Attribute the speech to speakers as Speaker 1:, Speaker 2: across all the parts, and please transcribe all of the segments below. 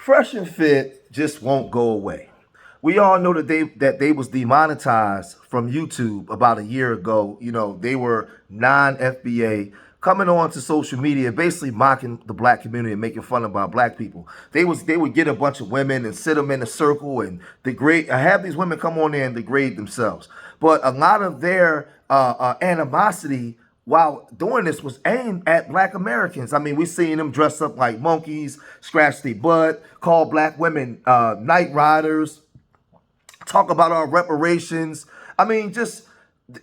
Speaker 1: Fresh and Fit just won't go away. We all know that they was demonetized from YouTube about a year ago. You know, they were non-FBA coming on to social media, basically mocking the black community and making fun about black people. They would get a bunch of women and sit them in a circle and degrade. Have these women come on there and degrade themselves. But a lot of their animosity while doing this was aimed at black Americans. I mean, we seen them dress up like monkeys, scratch their butt, call black women night riders, talk about our reparations. I mean, just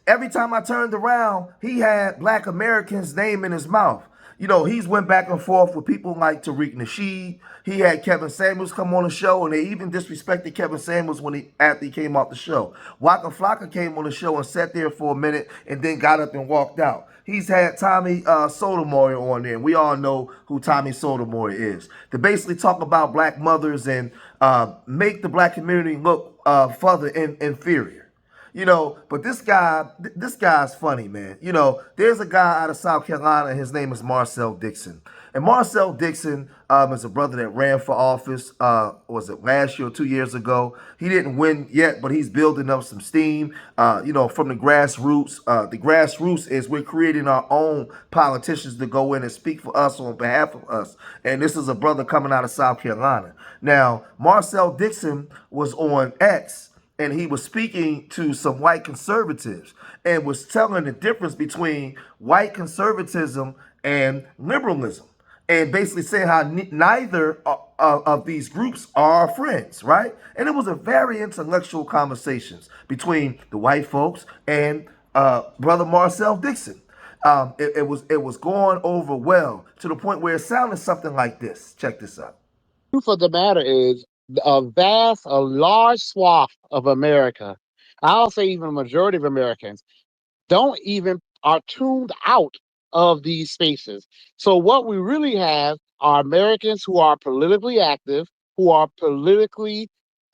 Speaker 1: every time I turned around, he had black Americans' name in his mouth. You know, he's went back and forth with people like Tariq Nasheed. He had Kevin Samuels come on the show, and they even disrespected Kevin Samuels when after he came off the show. Waka Flocka came on the show and sat there for a minute and then got up and walked out. He's had Tommy Sotomayor on there, and we all know who Tommy Sotomayor is. To basically talk about black mothers and make the black community look further inferior. You know, but this guy's funny, man. You know, there's a guy out of South Carolina, and his name is Marcel Dixon. And Marcel Dixon is a brother that ran for office, was it last year or 2 years ago? He didn't win yet, but he's building up some steam, you know, from the grassroots. The grassroots is we're creating our own politicians to go in and speak for us on behalf of us. And this is a brother coming out of South Carolina. Now, Marcel Dixon was on X, and he was speaking to some white conservatives and was telling the difference between white conservatism and liberalism, and basically saying how neither of these groups are our friends, right? And it was a very intellectual conversations between the white folks and brother Marcel Dixon. It was going over well to the point where it sounded something like this. Check this out.
Speaker 2: Truth of the matter is, a large swath of America, I'll say even a majority of Americans, don't even are tuned out of these spaces. So what we really have are Americans who are politically active, who are politically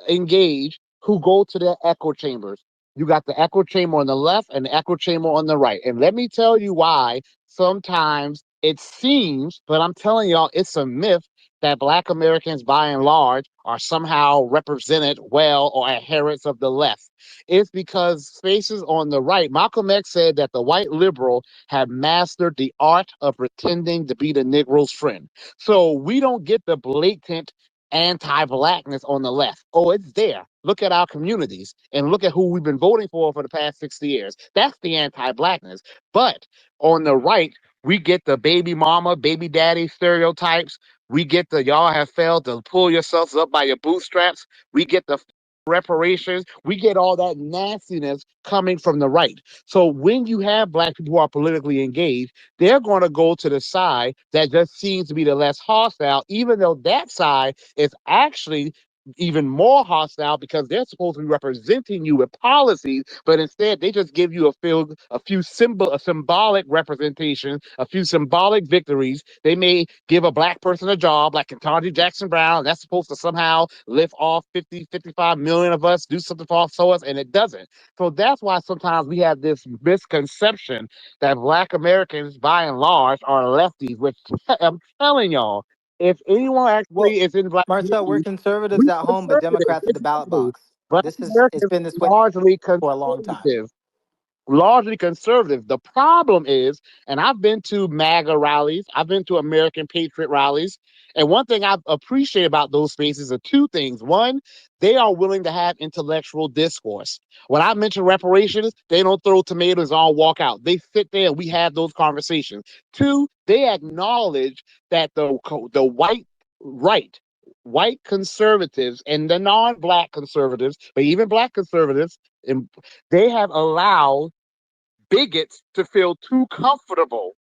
Speaker 2: engaged, who go to their echo chambers. You got the echo chamber on the left and the echo chamber on the right. And let me tell you why sometimes it seems, but I'm telling y'all, it's a myth that Black Americans, by and large, are somehow represented well or adherents of the left. It's because spaces on the right, Malcolm X said that the white liberal have mastered the art of pretending to be the Negro's friend. So we don't get the blatant anti-blackness on the left. Oh, it's there. Look at our communities and look at who we've been voting for the past 60 years. That's the anti-blackness. But on the right, we get the baby mama, baby daddy stereotypes. We get the y'all have failed to pull yourselves up by your bootstraps. We get the reparations. We get all that nastiness coming from the right. So when you have black people who are politically engaged, they're going to go to the side that just seems to be the less hostile, even though that side is actually even more hostile because they're supposed to be representing you with policies, but instead they just give you a symbolic representation, a few symbolic victories. They may give a black person a job like Ketanji Jackson Brown. That's supposed to somehow lift off 50, 55 million of us, do something for us, and it doesn't. So that's why sometimes we have this misconception that black Americans, by and large, are lefties, which I'm telling y'all, if anyone actually
Speaker 3: Well,
Speaker 2: is in black
Speaker 3: Marcel, we're
Speaker 2: communities,
Speaker 3: conservatives
Speaker 2: we
Speaker 3: at home, but
Speaker 2: conservative.
Speaker 3: Democrats at the ballot
Speaker 2: Exactly.
Speaker 3: box.
Speaker 2: Black
Speaker 3: It's
Speaker 2: Americans
Speaker 3: been this way
Speaker 2: largely
Speaker 3: for a long time.
Speaker 2: conservative. The problem is, and I've been to MAGA rallies, I've been to American Patriot rallies, and one thing I appreciate about those spaces are two things. One, they are willing to have intellectual discourse. When I mention reparations, they don't throw tomatoes on walk out. They sit there and we have those conversations. Two, they acknowledge that the white right, white conservatives and the non-black conservatives, but even black conservatives, and they have allowed bigots to feel too comfortable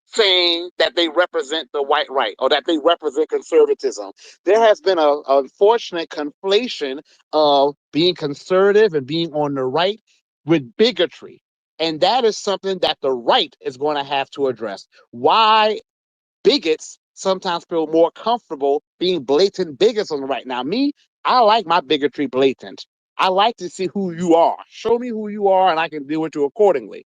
Speaker 2: saying that they represent the white right or that they represent conservatism. There has been a unfortunate conflation of being conservative and being on the right with bigotry. And that is something that the right is going to have to address. Why bigots sometimes feel more comfortable being blatant bigots on the right. Now, me, I like my bigotry blatant. I like to see who you are. Show me who you are, and I can deal with you accordingly.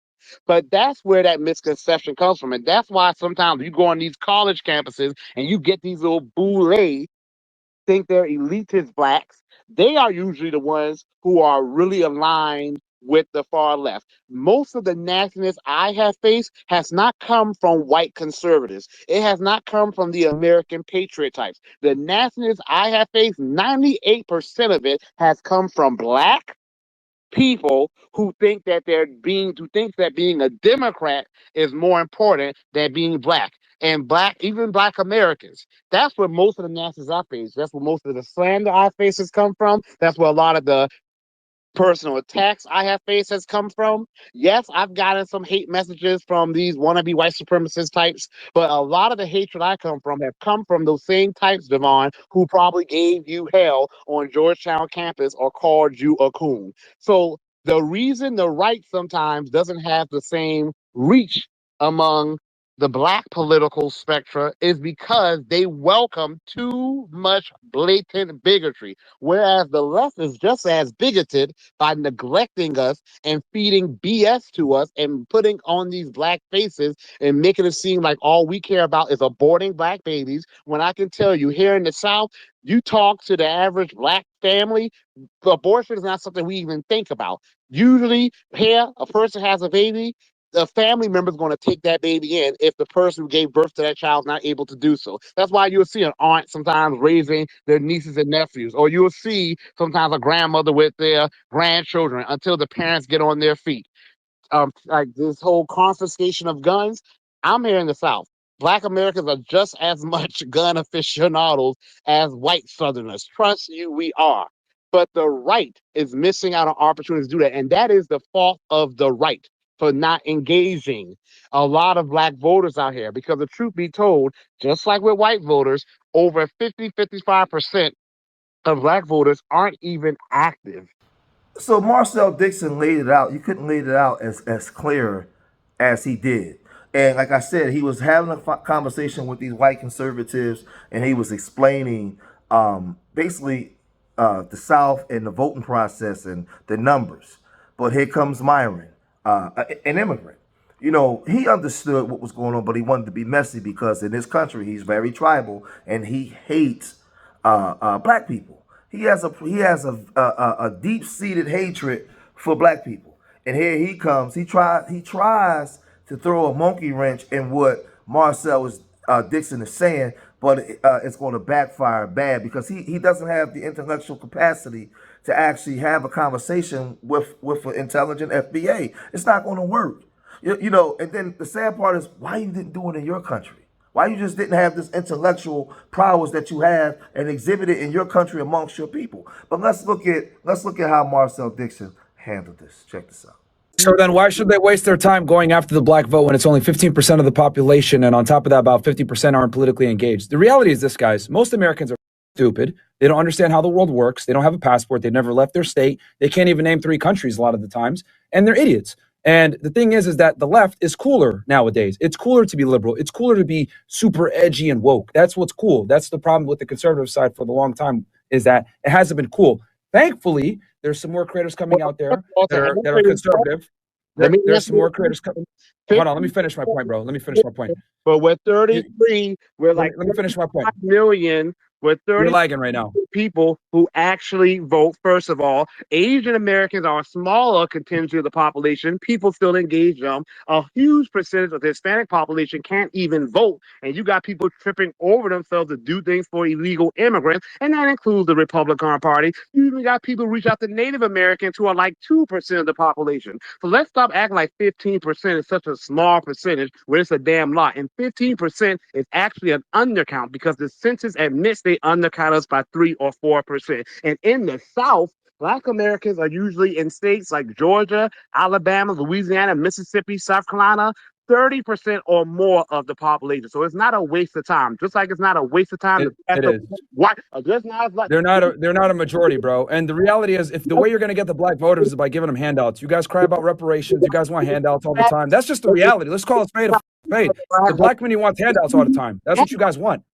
Speaker 2: But that's where that misconception comes from. And that's why sometimes you go on these college campuses and you get these little boule think they're elitist blacks, they are usually the ones who are really aligned with the far left. Most of the nastiness I have faced has not come from white conservatives. It has not come from the American patriot types. The nastiness I have faced, 98% of it has come from black people who think that being a Democrat is more important than being black. And even black Americans. That's where most of the nasties I face. That's where most of the slander I face has come from. That's where a lot of the personal attacks I have faced has come from. Yes, I've gotten some hate messages from these wannabe white supremacist types, but a lot of the hatred I come from have come from those same types, Devon, who probably gave you hell on Georgetown campus or called you a coon. So the reason the right sometimes doesn't have the same reach among the black political spectra is because they welcome too much blatant bigotry, whereas the left is just as bigoted by neglecting us and feeding BS to us and putting on these black faces and making it seem like all we care about is aborting black babies. When I can tell you, here in the South, you talk to the average black family, abortion is not something we even think about. Usually, here, a person has a baby, the family member is going to take that baby in if the person who gave birth to that child is not able to do so. That's why you'll see an aunt sometimes raising their nieces and nephews, or you'll see sometimes a grandmother with their grandchildren until the parents get on their feet. Like this whole confiscation of guns. I'm here in the South. Black Americans are just as much gun aficionados as white Southerners. Trust you, we are. But the right is missing out on opportunities to do that. And that is the fault of the right for not engaging a lot of black voters out here. Because the truth be told, just like with white voters, over 55% of black voters aren't even active.
Speaker 1: So Marcel Dixon laid it out. You couldn't lay it out as clear as he did. And like I said, he was having a conversation with these white conservatives, and he was explaining basically the South and the voting process and the numbers. But here comes Myron, an immigrant. You know, he understood what was going on, but he wanted to be messy because in this country he's very tribal and he hates black people. He has a deep seated hatred for black people, and here he comes. He tries to throw a monkey wrench in what Marcel Dixon is saying, but it's going to backfire bad because he doesn't have the intellectual capacity to actually have a conversation with an intelligent FBA. It's not going to work. You know, and then the sad part is why you didn't do it in your country. Why you just didn't have this intellectual prowess that you have and exhibit it in your country amongst your people. But let's look at how Marcel Dixon handled this. Check this out.
Speaker 3: So then why should they waste their time going after the black vote when it's only 15% of the population, and on top of that, about 50% aren't politically engaged? The reality is this, guys. Most Americans are stupid. They don't understand how the world works. They don't have a passport. They've never left their state. They can't even name 3 countries a lot of the times, and they're idiots. And the thing is that the left is cooler nowadays. It's cooler to be liberal. It's cooler to be super edgy and woke. That's what's cool. That's the problem with the conservative side for the long time, is that it hasn't been cool. Thankfully, there's some more creators coming out there that are conservative. There's some more creators coming. Hold on, let me finish my point, bro. Let me finish my point.
Speaker 2: But we're 33, we're like
Speaker 3: let me finish my point.
Speaker 2: 5 million. We're
Speaker 3: You're
Speaker 2: 30
Speaker 3: lagging right now.
Speaker 2: people who actually vote. First of all, Asian Americans are a smaller contingent of the population. People still engage them. A huge percentage of the Hispanic population can't even vote. And you got people tripping over themselves to do things for illegal immigrants. And that includes the Republican Party. You even got people reach out to Native Americans who are like 2% of the population. So let's stop acting like 15% is such a small percentage where it's a damn lot. And 15% is actually an undercount because the census admits they undercount us by 3 or 4%. And in the South, Black Americans are usually in states like Georgia, Alabama, Louisiana, Mississippi, South Carolina, 30% or more of the population. So it's not a waste of time. Just like it's not a waste of time.
Speaker 3: It is.
Speaker 2: What? Just not like
Speaker 3: They're not a majority, bro. And the reality is, if the way you're going to get the black voters is by giving them handouts, you guys cry about reparations. You guys want handouts all the time. That's just the reality. Let's call it spade a spade. The black community wants handouts all the time. That's what you guys want.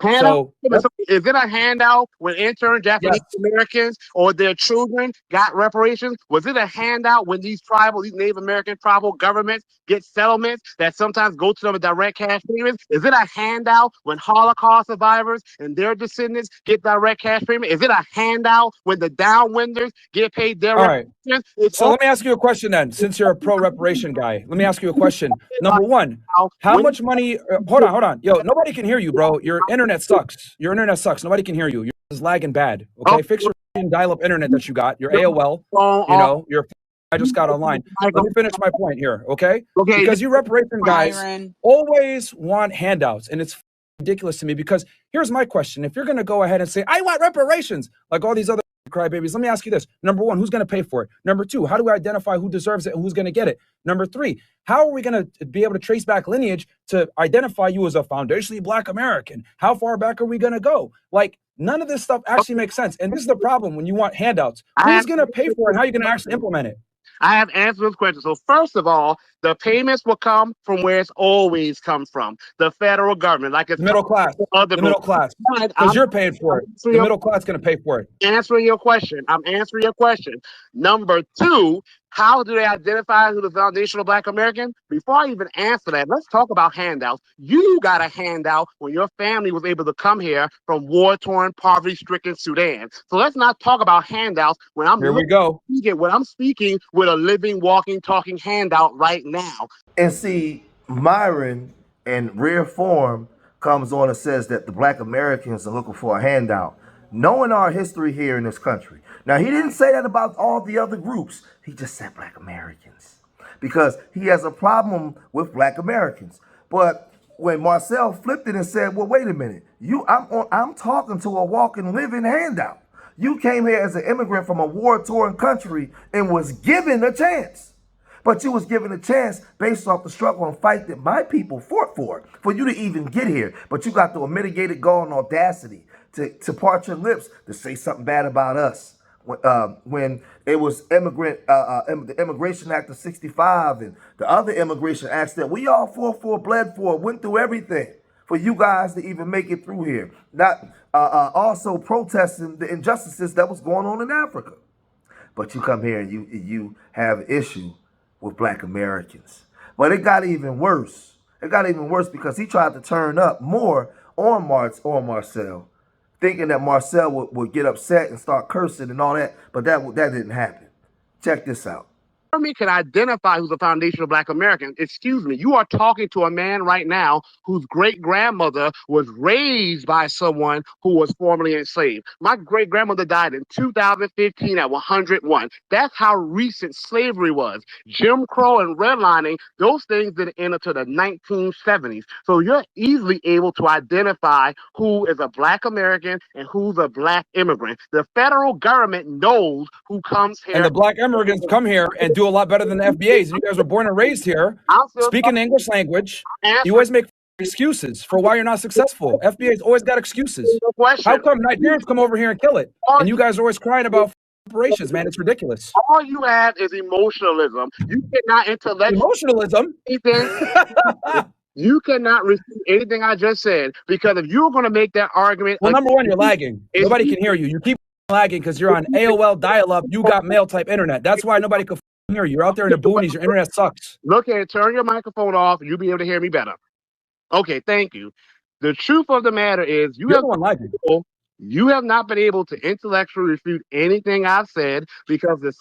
Speaker 2: Handout?
Speaker 3: So
Speaker 2: Is it a handout when intern
Speaker 3: yes,
Speaker 2: Japanese Americans or their children got reparations? Was it a handout when these Native American tribal governments get settlements that sometimes go to them in direct cash payments? Is it a handout when Holocaust survivors and their descendants get direct cash payment? Is it a handout when the downwinders get paid their
Speaker 3: all right.
Speaker 2: reparations? It's
Speaker 3: So
Speaker 2: all
Speaker 3: let me ask you a question then. Since you're a pro reparation guy, let me ask you a question. Number one, how
Speaker 2: when
Speaker 3: much money? Hold on. Yo, nobody can hear you, bro. Your internet sucks. Your internet sucks. Nobody can hear you. Yours is lagging bad. Okay, fix your dial-up internet that you got. Your AOL. You know, your. I just got online. Let me finish my point here, okay?
Speaker 2: okay,
Speaker 3: Because you reparation guys
Speaker 4: Myron.
Speaker 3: always want handouts, and it's ridiculous to me. Because here's my question: if you're going to go ahead and say I want reparations, like all these other crybabies, let me ask you this. Number one, who's going to pay for it? Number two, how do we identify who deserves it and who's going to get it? Number three, how are we going to be able to trace back lineage to identify you as a foundationally Black American? How far back are we going to go? Like, none of this stuff actually makes sense. And this is the problem when you want handouts. Who's going to pay for it? How are you going to actually implement it?
Speaker 2: I have answered those questions. So first of all, the payments will come from where it's always come from, the federal government, like it's
Speaker 3: The middle class.
Speaker 2: other
Speaker 3: The middle class.
Speaker 2: I'm
Speaker 3: Because you're paying for it. The
Speaker 2: answering
Speaker 3: middle class is going to pay for it.
Speaker 2: answering your question. I'm answering your question. Number two, how do they identify who the foundational Black American? Before I even answer that, let's talk about handouts. You got a handout when your family was able to come here from war-torn, poverty-stricken Sudan. So let's not talk about handouts when
Speaker 3: Here we go.
Speaker 2: I'm speaking with a living, walking, talking handout right now.
Speaker 1: And see, Myron in rare form comes on and says that the Black Americans are looking for a handout, knowing our history here in this country. Now, he didn't say that about all the other groups. He just said Black Americans because he has a problem with Black Americans. But when Marcel flipped it and said, "Well, wait a minute, I'm talking to a walking, living handout. You came here as an immigrant from a war-torn country and was given a chance." But you was given a chance based off the struggle and fight that my people fought for you to even get here. But you got the mitigated gall and audacity to part your lips to say something bad about us. When it was the Immigration Act of 65 and the other immigration acts that we all fought for, bled for, went through everything for you guys to even make it through here. Not also protesting the injustices that was going on in Africa. But you come here and you have an issue with Black Americans. But it got even worse. It got even worse because he tried to turn up more on Marcel, thinking that Marcel would get upset and start cursing and all that, but that didn't happen. Check this out.
Speaker 2: Army can identify who's a foundational Black American. Excuse me, you are talking to a man right now whose great grandmother was raised by someone who was formerly enslaved. My great grandmother died in 2015 at 101. That's how recent slavery was. Jim Crow and redlining, those things didn't enter to the 1970s. So you're easily able to identify who is a Black American and who's a Black immigrant. The federal government knows who comes here.
Speaker 3: And the Black immigrants come here and do a lot better than the FBAs. And you guys were born and raised here, speaking the English language. You always make excuses for why you're not successful. FBA's always got excuses. How come Nigerians come over here and kill it? And you guys are always crying about reparations, man. It's ridiculous.
Speaker 2: All you have is emotionalism. You cannot
Speaker 3: Emotionalism?
Speaker 2: You cannot refute anything I just said because if you're going to make that argument.
Speaker 3: Well, number one, you're lagging. Nobody can hear you. You keep lagging because you're on AOL dial-up. You got mail type internet. That's why nobody can hear you. You're out there in the boonies. Your internet sucks.
Speaker 2: Look at it. Turn your microphone off and you'll be able to hear me better. Okay, thank you. The truth of the matter is you have not been able to intellectually refute anything I've said because the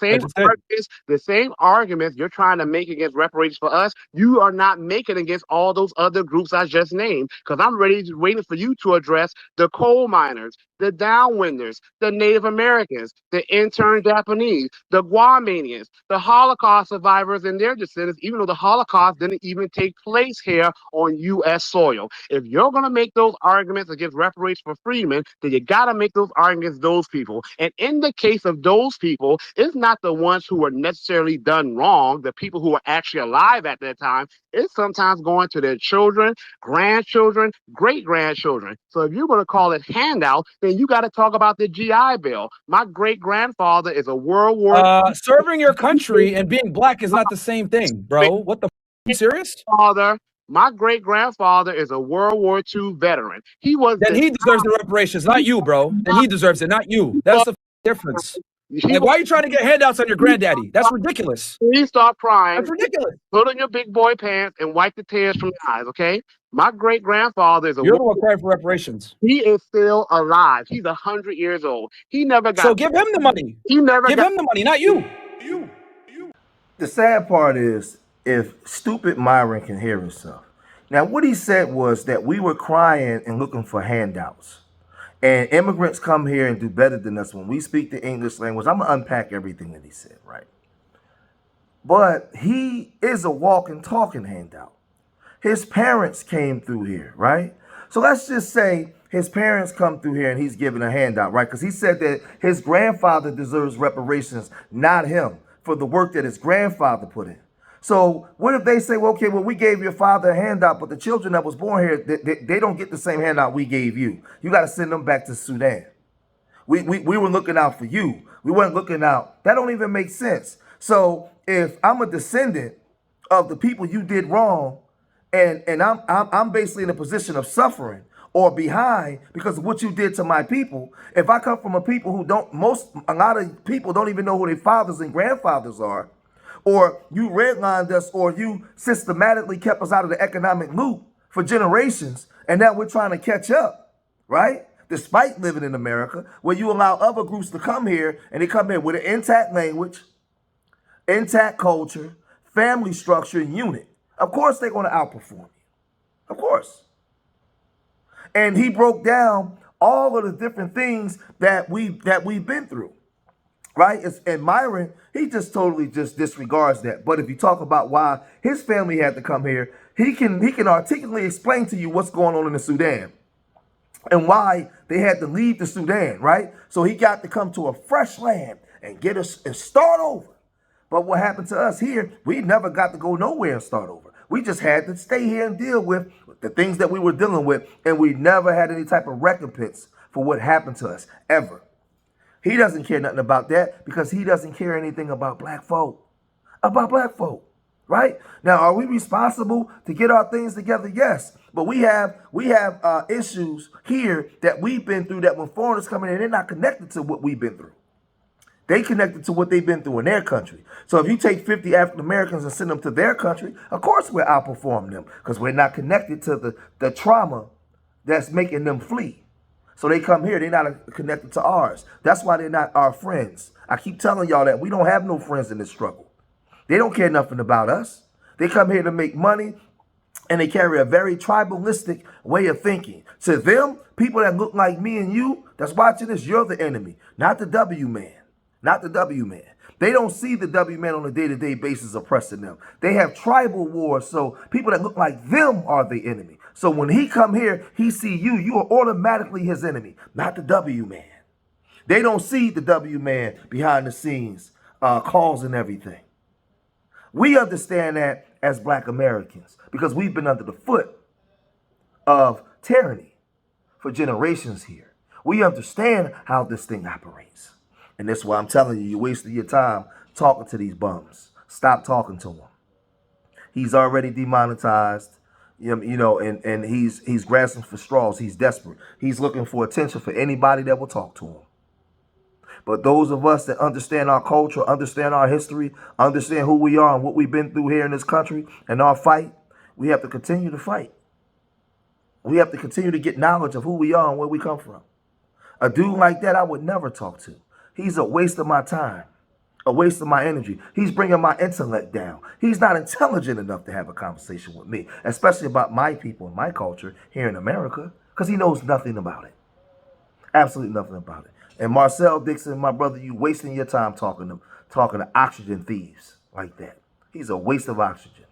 Speaker 2: same arguments you're trying to make against reparations for us, you are not making against all those other groups I just named. Because I'm waiting for you to address the coal miners, the downwinders, the Native Americans, the intern Japanese, the Guamanians, the Holocaust survivors and their descendants, even though the Holocaust didn't even take place here on U.S. soil. If you're going to make those arguments against reparations for freedmen, then you got to make those arguments those people. And in the case of those people, it's not the ones who were necessarily done wrong, the people who were actually alive at that time. It's sometimes going to their children, grandchildren, great-grandchildren. So if you're going to call it handout, then you got to talk about the GI Bill. My great-grandfather is a World War
Speaker 3: serving your country and being Black is not the same thing, bro. What the f***? You serious?
Speaker 2: Father My great grandfather is a World War II veteran. He was
Speaker 3: Then he deserves the reparations, not you, bro. Then he deserves it, not you. That's the difference.
Speaker 2: he
Speaker 3: Like,
Speaker 2: was
Speaker 3: why are you trying to get handouts on your granddaddy? That's ridiculous.
Speaker 2: Please stop crying.
Speaker 3: That's ridiculous.
Speaker 2: Put on your big boy pants and wipe the tears from your eyes, okay? My great grandfather is a
Speaker 3: You're the one crying for reparations.
Speaker 2: he is still alive. He's 100 years old. He never
Speaker 3: So
Speaker 2: got
Speaker 3: give him the money.
Speaker 2: he never
Speaker 3: Give
Speaker 2: got
Speaker 3: him the money, not you.
Speaker 1: The sad part is if stupid Myron can hear himself. Now, what he said was that we were crying and looking for handouts. And immigrants come here and do better than us when we speak the English language. I'm going to unpack everything that he said, right? But he is a walking, talking handout. His parents came through here, right? So let's just say his parents come through here and he's giving a handout, right? Because he said that his grandfather deserves reparations, not him, for the work that his grandfather put in. So what if they say, well, okay, well, we gave your father a handout, but the children that was born here, they don't get the same handout we gave you. You got to send them back to Sudan. We were looking out for you. We weren't looking out. That don't even make sense. So if I'm a descendant of the people you did wrong, and I'm basically in a position of suffering or behind because of what you did to my people. If I come from a people who a lot of people don't even know who their fathers and grandfathers are, or you redlined us, or you systematically kept us out of the economic loop for generations, and now we're trying to catch up, right? Despite living in America, where you allow other groups to come here, and they come here with an intact language, intact culture, family structure, and unit. Of course they're going to outperform you. Of course. And he broke down all of the different things that we've been through. Right? And Myron, he just totally just disregards that. But if you talk about why his family had to come here, he can articulately explain to you what's going on in the Sudan and why they had to leave the Sudan, right? So he got to come to a fresh land and get us and start over. But what happened to us here, we never got to go nowhere and start over. We just had to stay here and deal with the things that we were dealing with, and we never had any type of recompense for what happened to us, ever. He doesn't care nothing about that because he doesn't care anything about black folk. Right? Now, are we responsible to get our things together? Yes. But we have issues here that we've been through that when foreigners come in, they're not connected to what we've been through. They connected to what they've been through in their country. So if you take 50 African Americans and send them to their country, of course we're outperforming them because we're not connected to the trauma that's making them flee. So they come here, they're not connected to ours. That's why they're not our friends. I keep telling y'all that we don't have no friends in this struggle. They don't care nothing about us. They come here to make money, and they carry a very tribalistic way of thinking. To them, people that look like me and you that's watching this, you're the enemy, not the W man. Not the W man. They don't see the W man on a day-to-day basis oppressing them. They have tribal wars, so people that look like them are the enemy. So when he come here, he see you, you are automatically his enemy, not the W man. They don't see the W man behind the scenes, causing everything. We understand that as black Americans because we've been under the foot of tyranny for generations here. We understand how this thing operates. And that's why I'm telling you, you're wasting your time talking to these bums. Stop talking to him. He's already demonetized, and he's grasping for straws. He's desperate. He's looking for attention for anybody that will talk to him. But those of us that understand our culture, understand our history, understand who we are and what we've been through here in this country and our fight, we have to continue to fight. We have to continue to get knowledge of who we are and where we come from. A dude like that I would never talk to. He's a waste of my time, a waste of my energy. He's bringing my intellect down. He's not intelligent enough to have a conversation with me, especially about my people and my culture here in America, because he knows nothing about it. Absolutely nothing about it. And Marcel Dixon, my brother, you wasting your time talking to oxygen thieves like that. He's a waste of oxygen.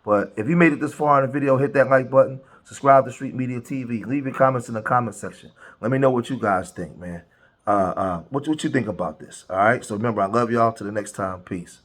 Speaker 1: But if you made it this far in the video, hit that like button. Subscribe to Street Media TV. Leave your comments in the comment section. Let me know what you guys think, man. What you think about this? All right. So remember, I love y'all. Till the next time. Peace.